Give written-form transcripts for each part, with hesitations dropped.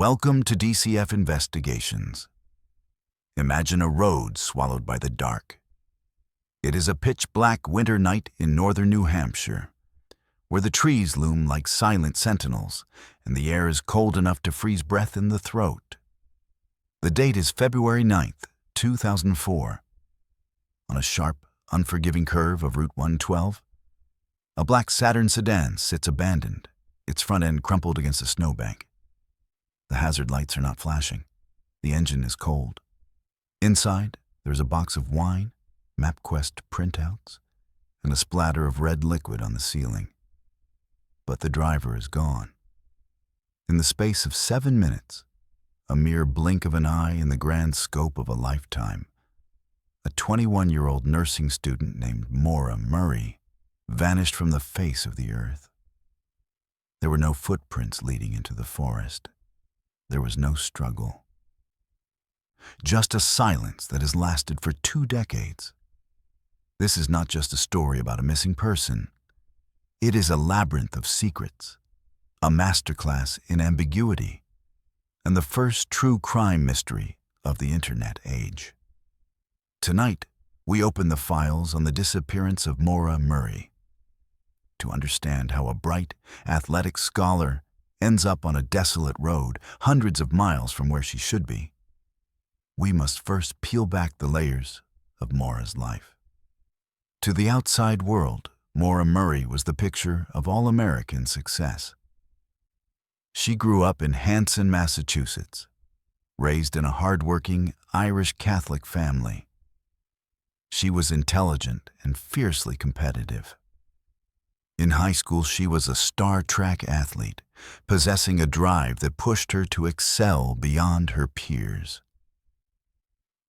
Welcome to DCF Investigations. Imagine a road swallowed by the dark. It is a pitch-black winter night in northern New Hampshire, where the trees loom like silent sentinels and the air is cold enough to freeze breath in the throat. The date is February 9th, 2004. On a sharp, unforgiving curve of Route 112, a black Saturn sedan sits abandoned, its front end crumpled against a snowbank. The hazard lights are not flashing. The engine is cold. Inside, there's a box of wine, MapQuest printouts, and a splatter of red liquid on the ceiling. But the driver is gone. In the space of 7 minutes, a mere blink of an eye in the grand scope of a lifetime, a 21-year-old nursing student named Maura Murray vanished from the face of the earth. There were no footprints leading into the forest. There was no struggle. Just a silence that has lasted for 2 decades. This is not just a story about a missing person. It is a labyrinth of secrets, a masterclass in ambiguity, and the first true crime mystery of the internet age. Tonight, we open the files on the disappearance of Maura Murray. To understand how a bright, athletic scholar ends up on a desolate road hundreds of miles from where she should be, we must first peel back the layers of Maura's life. To the outside world, Maura Murray was the picture of all-American success. She grew up in Hanson, Massachusetts, raised in a hard-working Irish Catholic family. She was intelligent and fiercely competitive. In high school, she was a star track athlete, possessing a drive that pushed her to excel beyond her peers.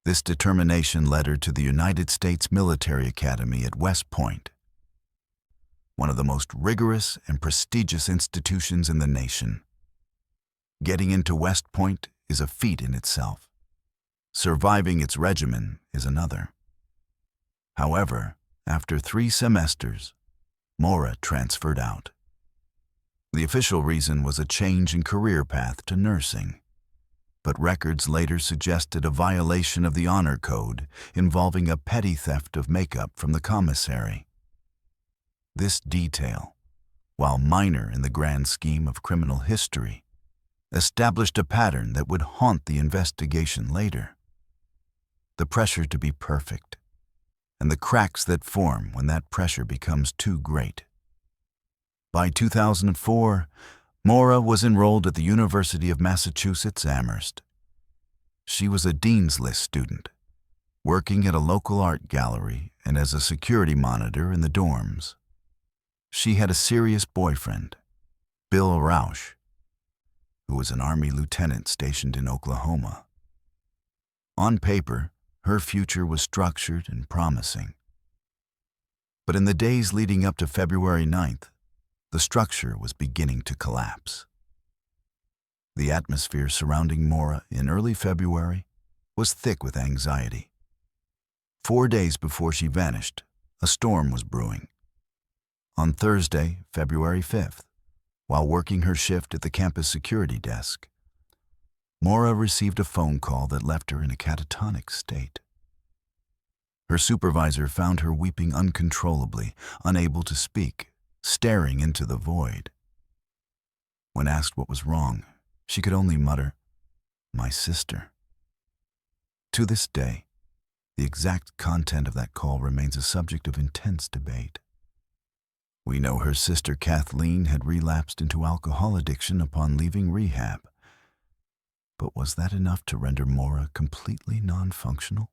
This determination led her to the United States Military Academy at West Point, one of the most rigorous and prestigious institutions in the nation. Getting into West Point is a feat in itself. Surviving its regimen is another. However, after 3 semesters, Maura transferred out. The official reason was a change in career path to nursing, but records later suggested a violation of the honor code involving a petty theft of makeup from the commissary. This detail, while minor in the grand scheme of criminal history, established a pattern that would haunt the investigation later. The pressure to be perfect, and the cracks that form when that pressure becomes too great. By 2004, Maura was enrolled at the University of Massachusetts Amherst. She was a Dean's List student, working at a local art gallery and as a security monitor in the dorms. She had a serious boyfriend, Bill Rausch, who was an Army lieutenant stationed in Oklahoma. On paper, her future was structured and promising. But in the days leading up to February 9th, the structure was beginning to collapse. The atmosphere surrounding Maura in early February was thick with anxiety. 4 days before she vanished, a storm was brewing. On Thursday, February 5th, while working her shift at the campus security desk, Maura received a phone call that left her in a catatonic state. Her supervisor found her weeping uncontrollably, unable to speak, staring into the void. When asked what was wrong, she could only mutter, "My sister." To this day, the exact content of that call remains a subject of intense debate. We know her sister Kathleen had relapsed into alcohol addiction upon leaving rehab. But was that enough to render Maura completely non-functional?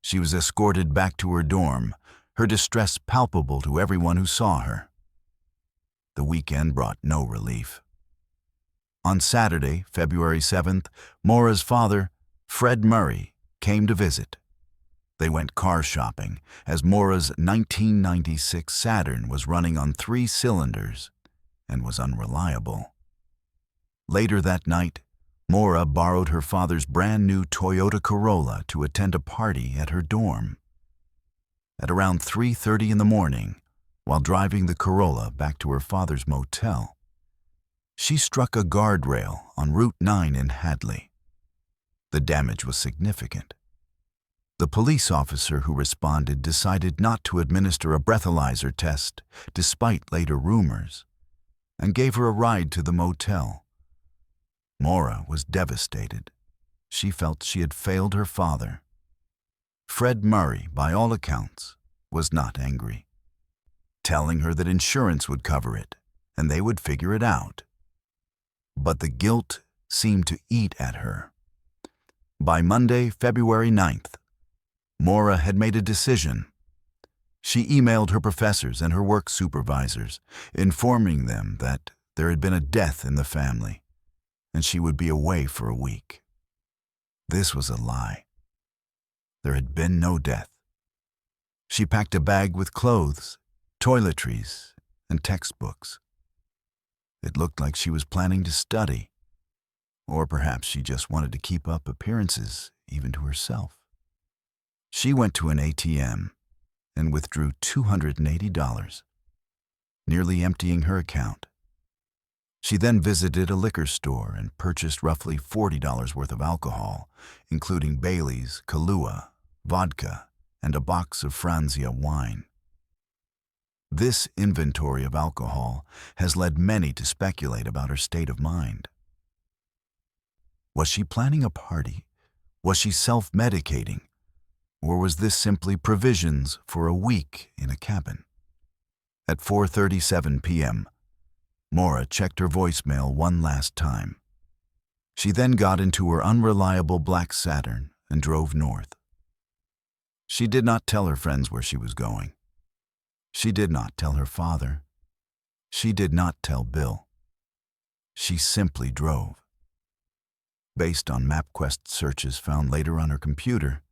She was escorted back to her dorm, her distress palpable to everyone who saw her. The weekend brought no relief. On Saturday, February 7th, Maura's father, Fred Murray, came to visit. They went car shopping as Maura's 1996 Saturn was running on 3 cylinders and was unreliable. Later that night, Maura borrowed her father's brand-new Toyota Corolla to attend a party at her dorm. At around 3:30 in the morning, while driving the Corolla back to her father's motel, She struck a guardrail on Route 9 in Hadley. The damage was significant. The police officer who responded decided not to administer a breathalyzer test, despite later rumors, and gave her a ride to the motel. Maura was devastated. She felt she had failed her father. Fred Murray, by all accounts, was not angry, telling her that insurance would cover it and they would figure it out. But the guilt seemed to eat at her. By Monday, February 9th, Maura had made a decision. She emailed her professors and her work supervisors, informing them that there had been a death in the family, and she would be away for a week. This was a lie. There had been no death. She packed a bag with clothes, toiletries, and textbooks. It looked like she was planning to study, or perhaps she just wanted to keep up appearances, even to herself. She went to an ATM and withdrew $280, nearly emptying her account. She then visited a liquor store and purchased roughly $40 worth of alcohol, including Bailey's, Kahlua, vodka, and a box of Franzia wine. This inventory of alcohol has led many to speculate about her state of mind. Was she planning a party? Was she self-medicating? Or was this simply provisions for a week in a cabin? At 4:37 p.m., Maura checked her voicemail one last time. She then got into her unreliable black Saturn and drove north. She did not tell her friends where she was going. She did not tell her father. She did not tell Bill. She simply drove. Based on MapQuest searches found later on her computer,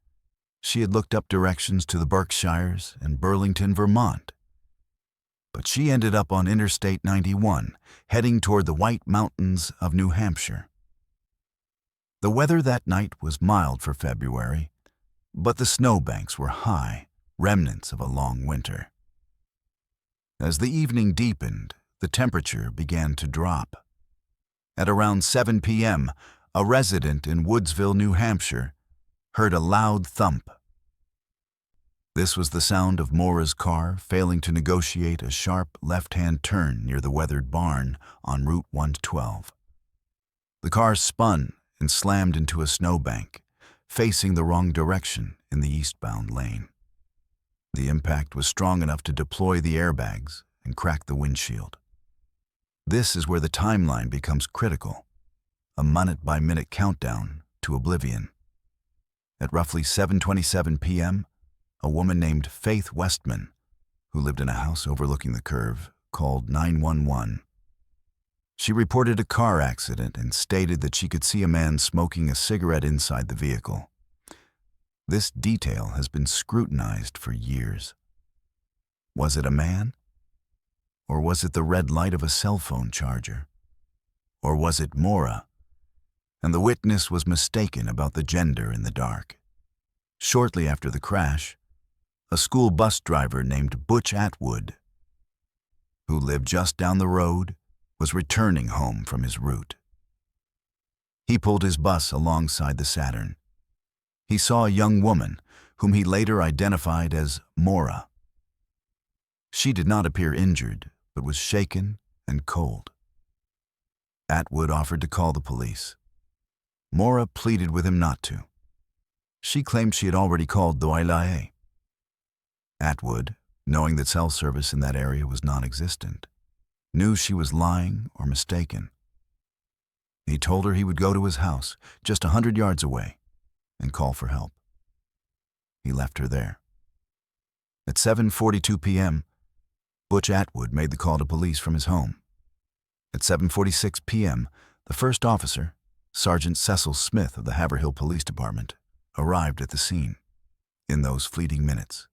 she had looked up directions to the Berkshires and Burlington, Vermont. But she ended up on Interstate 91, heading toward the White Mountains of New Hampshire. The weather that night was mild for February, but the snowbanks were high, remnants of a long winter. As the evening deepened, the temperature began to drop. At around 7 p.m., a resident in Woodsville, New Hampshire, heard a loud thump. This was the sound of Maura's car failing to negotiate a sharp left-hand turn near the weathered barn on Route 112. The car spun and slammed into a snowbank, facing the wrong direction in the eastbound lane. The impact was strong enough to deploy the airbags and crack the windshield. This is where the timeline becomes critical, a minute-by-minute countdown to oblivion. At roughly 7:27 p.m., a woman named Faith Westman, who lived in a house overlooking the curve, called 911. She reported a car accident and stated that she could see a man smoking a cigarette inside the vehicle. This detail has been scrutinized for years. Was it a man? Or was it the red light of a cell phone charger? Or was it Maura? And the witness was mistaken about the gender in the dark. Shortly after the crash, a school bus driver named Butch Atwood, who lived just down the road, was returning home from his route. He pulled his bus alongside the Saturn. He saw a young woman, whom he later identified as Maura. She did not appear injured, but was shaken and cold. Atwood offered to call the police. Maura pleaded with him not to. She claimed she had already called the Oblivion. Atwood, knowing that cell service in that area was non-existent, knew she was lying or mistaken. He told her he would go to his house, just 100 yards away, and call for help. He left her there. At 7:42 p.m., Butch Atwood made the call to police from his home. At 7:46 p.m., the first officer, Sergeant Cecil Smith of the Haverhill Police Department, arrived at the scene. In those fleeting minutes,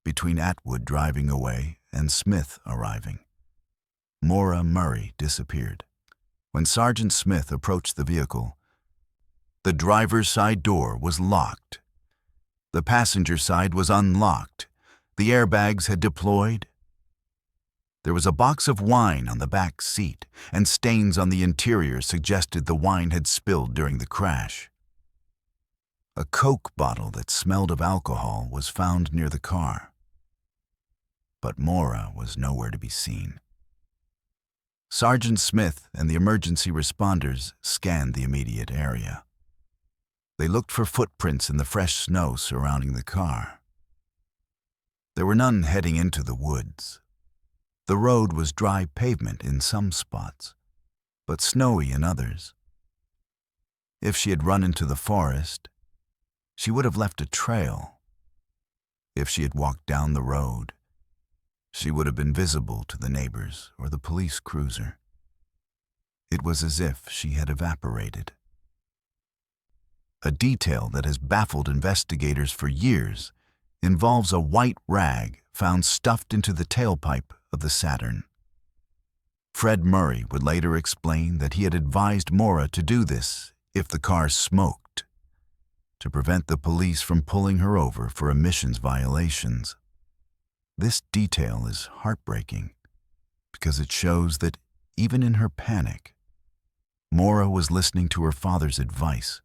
between Atwood driving away and Smith arriving, Maura Murray disappeared. When Sergeant Smith approached the vehicle, the driver's side door was locked. The passenger side was unlocked. The airbags had deployed, There was a box of wine on the back seat, and stains on the interior suggested the wine had spilled during the crash. A Coke bottle that smelled of alcohol was found near the car. But Maura was nowhere to be seen. Sergeant Smith and the emergency responders scanned the immediate area. They looked for footprints in the fresh snow surrounding the car. There were none heading into the woods. The road was dry pavement in some spots, but snowy in others. If she had run into the forest, she would have left a trail. If she had walked down the road, she would have been visible to the neighbors or the police cruiser. It was as if she had evaporated. A detail that has baffled investigators for years involves a white rag found stuffed into the tailpipe of the Saturn. Fred Murray would later explain that he had advised Maura to do this if the car smoked, to prevent the police from pulling her over for emissions violations. This detail is heartbreaking because it shows that even in her panic, Maura was listening to her father's advice,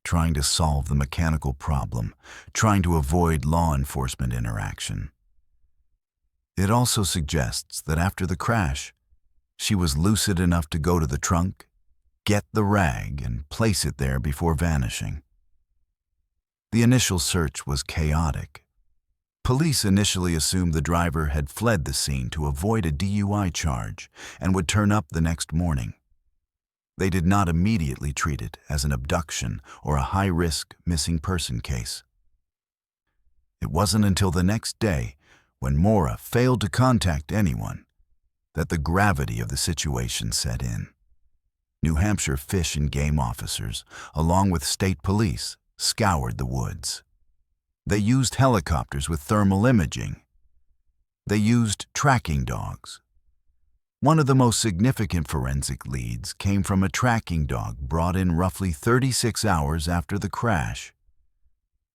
trying to solve the mechanical problem, trying to avoid law enforcement interaction. It also suggests that after the crash, she was lucid enough to go to the trunk, get the rag, and place it there before vanishing. The initial search was chaotic. Police initially assumed the driver had fled the scene to avoid a DUI charge and would turn up the next morning. They did not immediately treat it as an abduction or a high-risk missing person case. It wasn't until the next day, when Maura failed to contact anyone, that the gravity of the situation set in. New Hampshire Fish and Game officers, along with state police, scoured the woods. They used helicopters with thermal imaging. They used tracking dogs. One of the most significant forensic leads came from a tracking dog brought in roughly 36 hours after the crash.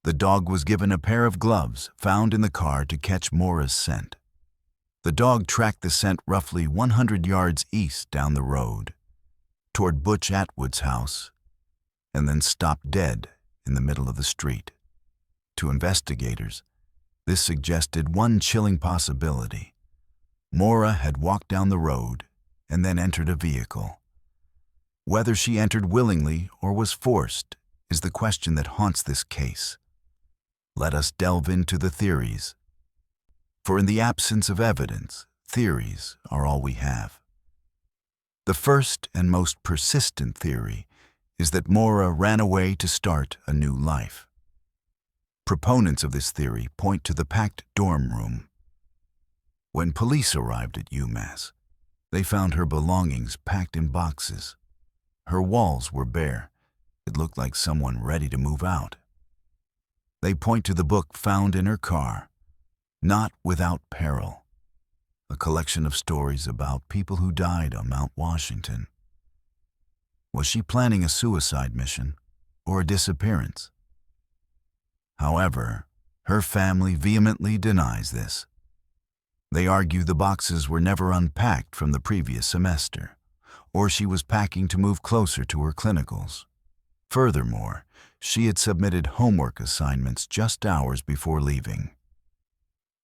The dog was given a pair of gloves found in the car to catch Maura's scent. The dog tracked the scent roughly 100 yards east down the road, toward Butch Atwood's house, and then stopped dead in the middle of the street. To investigators, this suggested one chilling possibility. Maura had walked down the road and then entered a vehicle. Whether she entered willingly or was forced is the question that haunts this case. Let us delve into the theories. For in the absence of evidence, theories are all we have. The first and most persistent theory is that Maura ran away to start a new life. Proponents of this theory point to the packed dorm room. When police arrived at UMass, they found her belongings packed in boxes. Her walls were bare. It looked like someone ready to move out. They point to the book found in her car, Not Without Peril, a collection of stories about people who died on Mount Washington. Was she planning a suicide mission or a disappearance? However, her family vehemently denies this. They argue the boxes were never unpacked from the previous semester, or she was packing to move closer to her clinicals. Furthermore, she had submitted homework assignments just hours before leaving.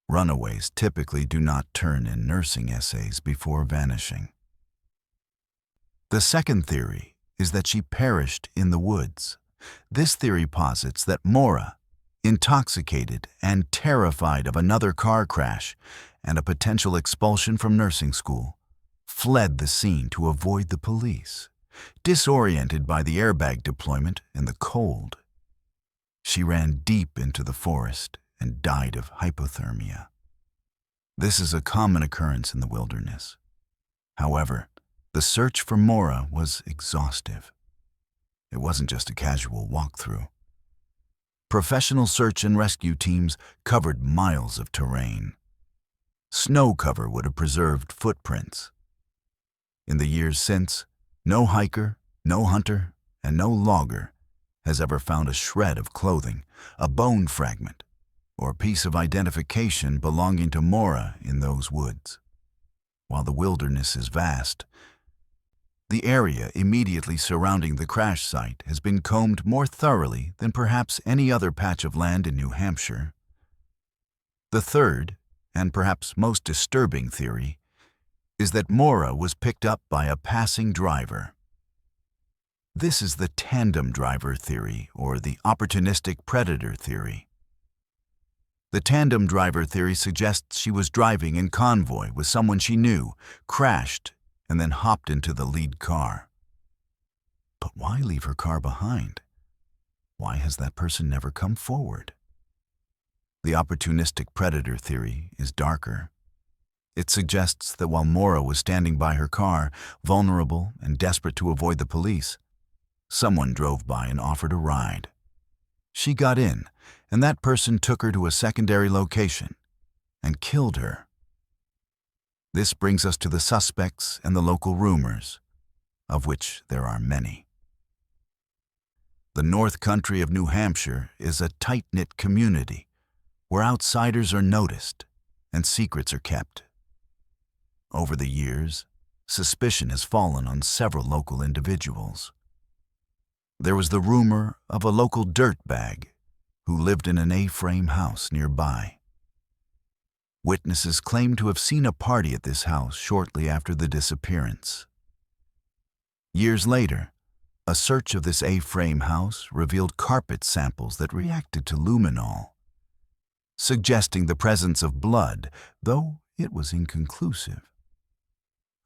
Runaways typically do not turn in nursing essays before vanishing. The second theory is that she perished in the woods. This theory posits that Maura, intoxicated and terrified of another car crash and a potential expulsion from nursing school, fled the scene to avoid the police, disoriented by the airbag deployment and the cold. She ran deep into the forest and died of hypothermia. This is a common occurrence in the wilderness. However, the search for Maura was exhaustive. It wasn't just a casual walkthrough. Professional search and rescue teams covered miles of terrain. Snow cover would have preserved footprints. In the years since, no hiker, no hunter, and no logger has ever found a shred of clothing, a bone fragment, or a piece of identification belonging to Maura in those woods. while the wilderness is vast. The area immediately surrounding the crash site has been combed more thoroughly than perhaps any other patch of land in New Hampshire. The third, and perhaps most disturbing theory, is that Maura was picked up by a passing driver. This is the tandem driver theory, or the opportunistic predator theory. The tandem driver theory suggests she was driving in convoy with someone she knew, crashed, and then hopped into the lead car. But why leave her car behind? Why has that person never come forward? The opportunistic predator theory is darker. It suggests that while Maura was standing by her car, vulnerable and desperate to avoid the police, someone drove by and offered a ride. She got in, and that person took her to a secondary location and killed her. This brings us to the suspects and the local rumors, of which there are many. The North Country of New Hampshire is a tight-knit community where outsiders are noticed and secrets are kept. Over the years, suspicion has fallen on several local individuals. There was the rumor of a local dirtbag who lived in an A-frame house nearby. Witnesses claim to have seen a party at this house shortly after the disappearance. Years later, a search of this A-frame house revealed carpet samples that reacted to luminol, suggesting the presence of blood, though it was inconclusive.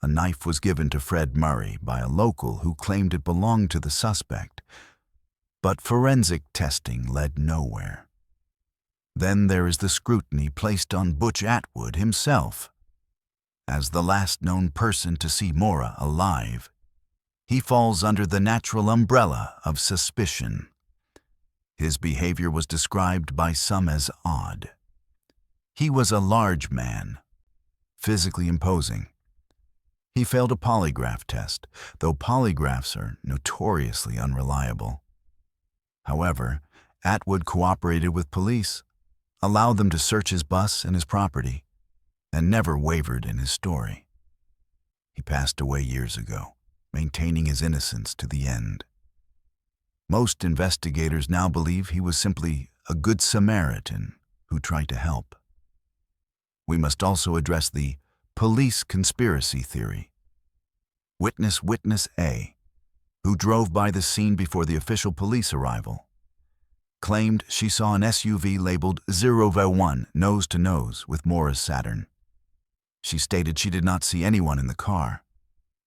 A knife was given to Fred Murray by a local who claimed it belonged to the suspect, but forensic testing led nowhere. Then there is the scrutiny placed on Butch Atwood himself. As the last known person to see Maura alive, he falls under the natural umbrella of suspicion. His behavior was described by some as odd. He was a large man, physically imposing. He failed a polygraph test, though polygraphs are notoriously unreliable. However, Atwood cooperated with police, allowed them to search his bus and his property, and never wavered in his story. He passed away years ago, maintaining his innocence to the end. Most investigators now believe he was simply a good Samaritan who tried to help. We must also address the police conspiracy theory. Witness A, who drove by the scene before the official police arrival, claimed she saw an SUV labeled 001 nose-to-nose with Maura's Saturn. She stated she did not see anyone in the car.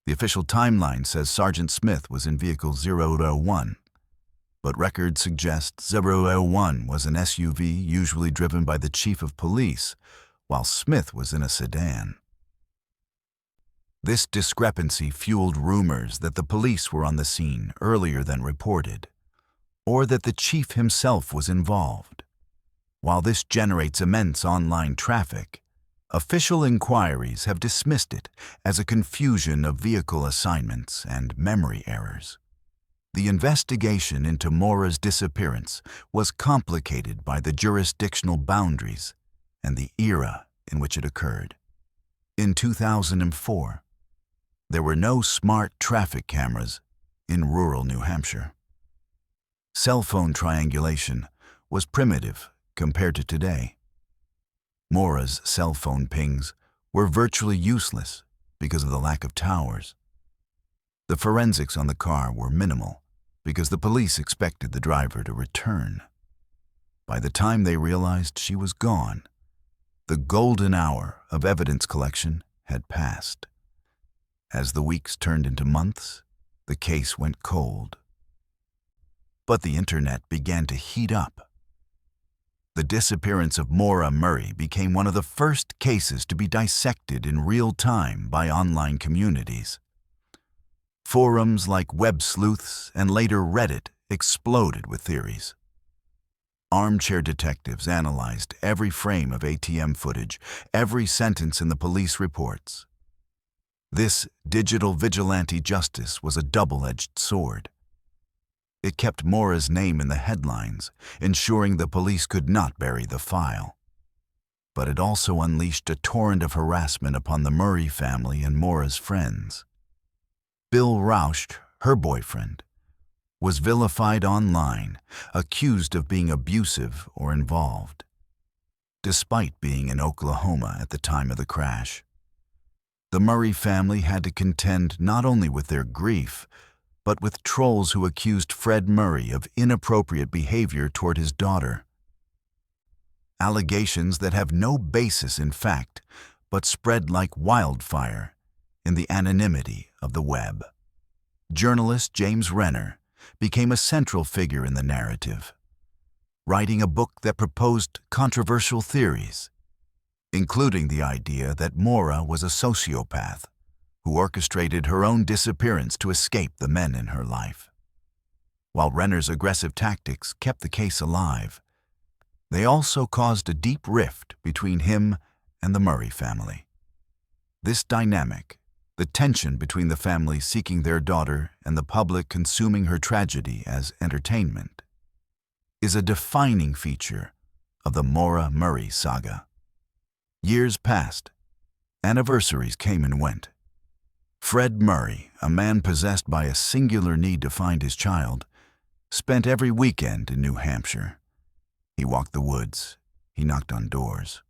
The official timeline says Sergeant Smith was in vehicle 001, but records suggest 001 was an SUV usually driven by the chief of police, while Smith was in a sedan. This discrepancy fueled rumors that the police were on the scene earlier than reported, or that the chief himself was involved. While this generates immense online traffic, official inquiries have dismissed it as a confusion of vehicle assignments and memory errors. The investigation into Maura's disappearance was complicated by the jurisdictional boundaries and the era in which it occurred. In 2004, there were no smart traffic cameras in rural New Hampshire. Cell phone triangulation was primitive compared to today. Maura's cell phone pings were virtually useless because of the lack of towers. The forensics on the car were minimal because the police expected the driver to return. By the time they realized she was gone, the golden hour of evidence collection had passed. As the weeks turned into months, the case went cold. But the internet began to heat up. The disappearance of Maura Murray became one of the first cases to be dissected in real time by online communities. Forums like Web Sleuths and later Reddit exploded with theories. Armchair detectives analyzed every frame of ATM footage, every sentence in the police reports. This digital vigilante justice was a double-edged sword. It kept Maura's name in the headlines, ensuring the police could not bury the file. but it also unleashed a torrent of harassment upon the Murray family and Maura's friends. Bill Rausch, her boyfriend, was vilified online, accused of being abusive or involved, despite being in Oklahoma at the time of the crash. The Murray family had to contend not only with their grief, but with trolls who accused Fred Murray of inappropriate behavior toward his daughter. Allegations that have no basis in fact, but spread like wildfire in the anonymity of the web. Journalist James Renner became a central figure in the narrative, writing a book that proposed controversial theories, including the idea that Maura was a sociopath who orchestrated her own disappearance to escape the men in her life. While Renner's aggressive tactics kept the case alive, they also caused a deep rift between him and the Murray family. This dynamic, the tension between the family seeking their daughter and the public consuming her tragedy as entertainment, is a defining feature of the Maura Murray saga. Years passed. Anniversaries came and went. Fred Murray, a man possessed by a singular need to find his child, spent every weekend in New Hampshire. He walked the woods. He knocked on doors.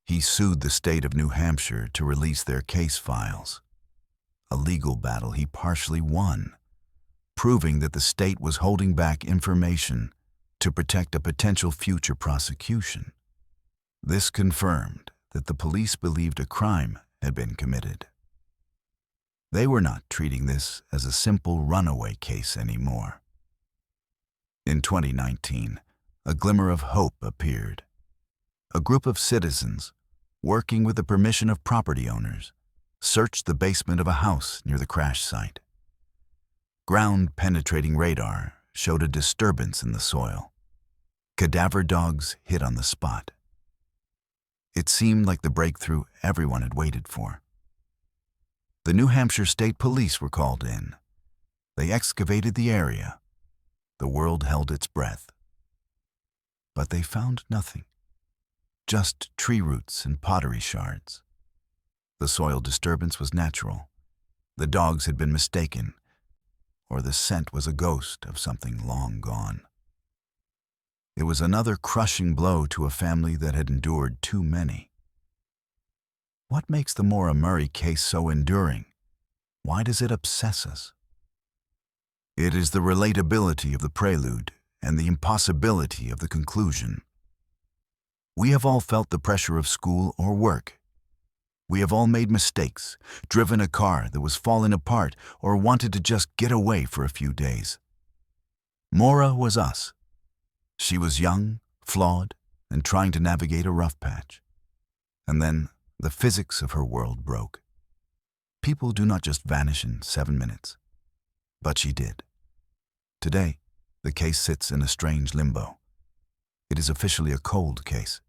He sued the state of New Hampshire to release their case files, a legal battle he partially won, proving that the state was holding back information to protect a potential future prosecution. This confirmed that the police believed a crime had been committed. They were not treating this as a simple runaway case anymore. In 2019, a glimmer of hope appeared. A group of citizens, working with the permission of property owners, searched the basement of a house near the crash site. Ground-penetrating radar showed a disturbance in the soil. Cadaver dogs hit on the spot. It seemed like the breakthrough everyone had waited for. The New Hampshire State Police were called in. They excavated the area. The world held its breath. But they found nothing. Just tree roots and pottery shards. The soil disturbance was natural. The dogs had been mistaken, or the scent was a ghost of something long gone. It was another crushing blow to a family that had endured too many. What makes the Maura Murray case so enduring? Why does it obsess us? It is the relatability of the prelude and the impossibility of the conclusion. We have all felt the pressure of school or work. We have all made mistakes, driven a car that was falling apart, or wanted to just get away for a few days. Maura was us. She was young, flawed, and trying to navigate a rough patch. And then the physics of her world broke. People do not just vanish in 7 minutes. But she did. Today, the case sits in a strange limbo. It is officially a cold case,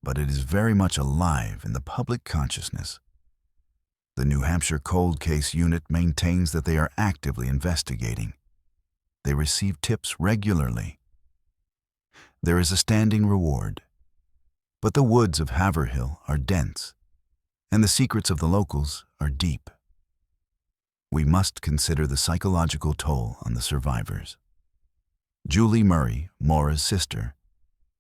but it is very much alive in the public consciousness. The New Hampshire Cold Case Unit maintains that they are actively investigating. They receive tips regularly. There is a standing reward. But the woods of Haverhill are dense, and the secrets of the locals are deep. We must consider the psychological toll on the survivors. Julie Murray, Maura's sister,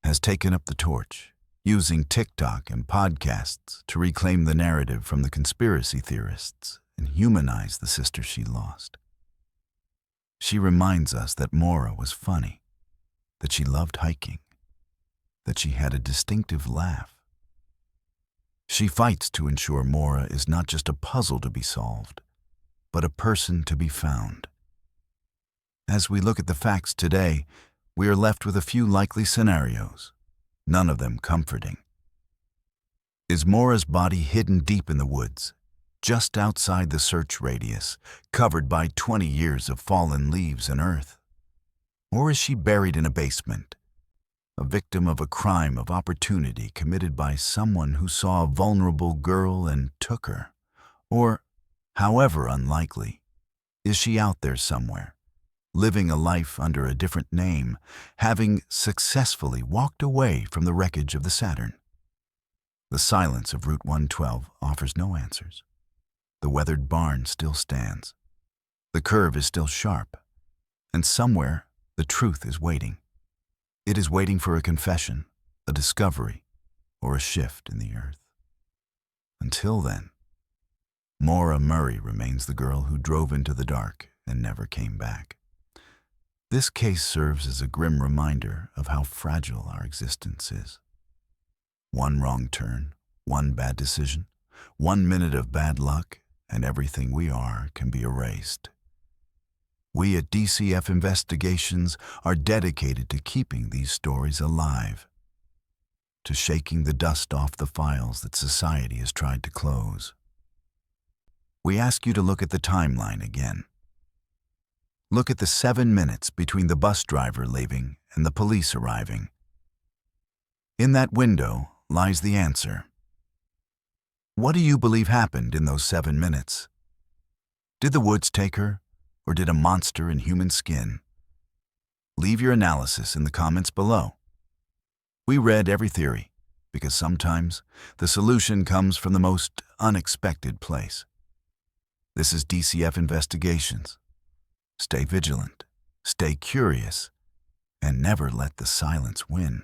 has taken up the torch, using TikTok and podcasts to reclaim the narrative from the conspiracy theorists and humanize the sister she lost. She reminds us that Maura was funny, that she loved hiking, that she had a distinctive laugh. She fights to ensure Maura is not just a puzzle to be solved, but a person to be found. As we look at the facts today, we are left with a few likely scenarios, none of them comforting. Is Maura's body hidden deep in the woods, just outside the search radius, covered by 20 years of fallen leaves and earth? Or is she buried in a basement, a victim of a crime of opportunity committed by someone who saw a vulnerable girl and took her? Or, however unlikely, is she out there somewhere, living a life under a different name, having successfully walked away from the wreckage of the Saturn. The silence of Route 112 offers no answers. The weathered barn still stands. The curve is still sharp, and somewhere the truth is waiting. It is waiting for a confession, a discovery, or a shift in the earth. Until then, Maura Murray remains the girl who drove into the dark and never came back. This case serves as a grim reminder of how fragile our existence is. One wrong turn, one bad decision, 1 minute of bad luck, and everything we are can be erased. We at DCF Investigations are dedicated to keeping these stories alive, to shaking the dust off the files that society has tried to close. We ask you to look at the timeline again. Look at the 7 minutes between the bus driver leaving and the police arriving. In that window lies the answer. What do you believe happened in those 7 minutes? Did the woods take her, or did a monster in human skin? Leave your analysis in the comments below. We read every theory, because sometimes the solution comes from the most unexpected place. This is DCF Investigations. Stay vigilant, stay curious, and never let the silence win.